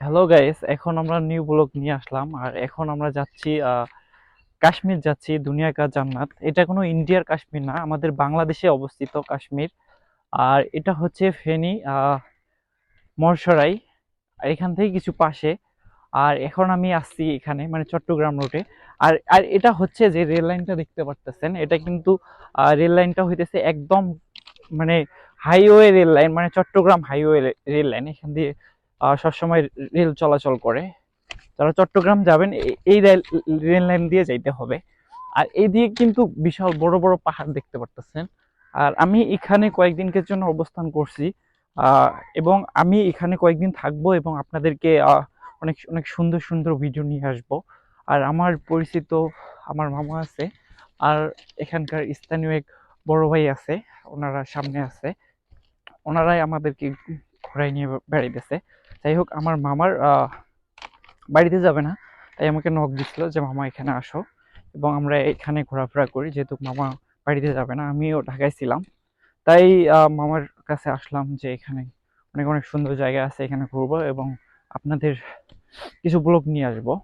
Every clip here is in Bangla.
হ্যালো গাইস, এখন আমরা নিউ ব্লগ নিয়ে আসলাম। আর এখন আমরা যাচ্ছি কাশ্মীর যাচ্ছি। দুনিয়া কা জান্নাত, এটা কোনো ইন্ডিয়ার কাশ্মীর না, আমাদের বাংলাদেশে অবস্থিত কাশ্মীর। আর এটা হচ্ছে ফেনী মরসরাই, এখান থেকে কিছু পাশে। আর এখন আমি আসছি এখানে, মানে চট্টগ্রাম রুটে। আর আর এটা হচ্ছে যে রেল লাইনটা দেখতে পারতেছেন, এটা কিন্তু রেল লাইনটা হইতেছে একদম মানে হাইওয়ে রেল লাইন, মানে চট্টগ্রাম হাইওয়ে রেল লাইন। এখান দিয়ে সবসময় রেল চলাচল করে। যারা চট্টগ্রাম যাবেন এই রেল লাইন দিয়ে যাইতে হবে। আর এই দিকে কিন্তু বিশাল বড় বড় পাহাড় দেখতে পারতেছেন। আর আমি এখানে কয়েকদিনের জন্য অবস্থান করছি, আহ, এবং আমি এখানে কয়েকদিন থাকবো এবং আপনাদেরকে অনেক অনেক সুন্দর সুন্দর ভিডিও নিয়ে আসবো। আর আমার পরিচিত আমার মামা আছে, আর এখানকার স্থানীয় এক বড় ভাই আছে, ওনারা সামনে আছে। ওনারাই আমাদেরকে ঘোরায় নিয়ে বেড়াইতেছে। যাই হোক, আমার মামার বাড়িতে যাবে না, তাই আমাকে নক দিছিল যে মামা এখানে আসো এবং আমরা এখানে ঘোরাফেরা করি। যেহেতু মামা বাড়িতে যাবে না, আমিও ঢাকায় ছিলাম, তাই মামার কাছে আসলাম যে এখানে অনেক অনেক সুন্দর জায়গা আছে, এখানে ঘুরবো এবং আপনাদের কিছু ব্লগ নিয়ে আসবো।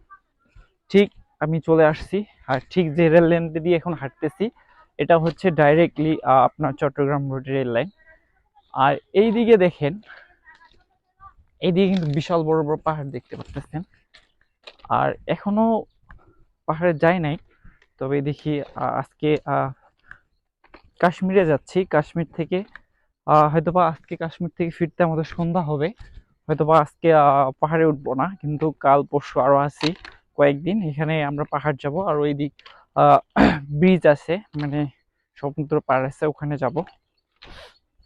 ঠিক আমি চলে আসছি। আর ঠিক যে রেল লাইনটা দিয়ে এখন হাঁটতেছি, এটা হচ্ছে ডাইরেক্টলি আপনার চট্টগ্রাম রোড রেল লাইন। আর এইদিকে দেখেন, এইদিকে কিন্তু বিশাল বড় বড় পাহাড় দেখতে পাচ্ছেন। আর এখনো পাহাড়ে যাই নাই, তবে দেখি আজকে কাশ্মীরে যাচ্ছি। কাশ্মীর থেকে হয়তোবা আজকে কাশ্মীর থেকে ফিরতে আমাদের সন্ধ্যা হবে। হয়তোবা আজকে পাহাড়ে উঠবো না, কিন্তু কাল পরশু আরো আছি কয়েকদিন এখানে আমরা পাহাড় যাব। আর ওই দিক ব্রিজ আছে, মানে সমুদ্র পার আছে, ওখানে যাব।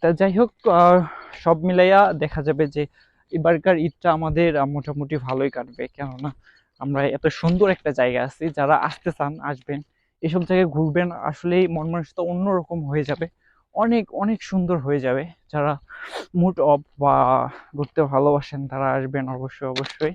তা যাই হোক, সব মিলাইয়া দেখা যাবে যে এবারকার ঈদটা আমাদের মোটামুটি ভালোই কাটবে। কেননা আমরা এত সুন্দর একটা জায়গা আছি, যারা আসতে চান আসবেন, এসব জায়গায় ঘুরবেন, আসলেই মন মানসিকতা অন্যরকম হয়ে যাবে, অনেক অনেক সুন্দর হয়ে যাবে। যারা মুড অফ বা ঘুরতে ভালোবাসেন তারা আসবেন অবশ্যই অবশ্যই।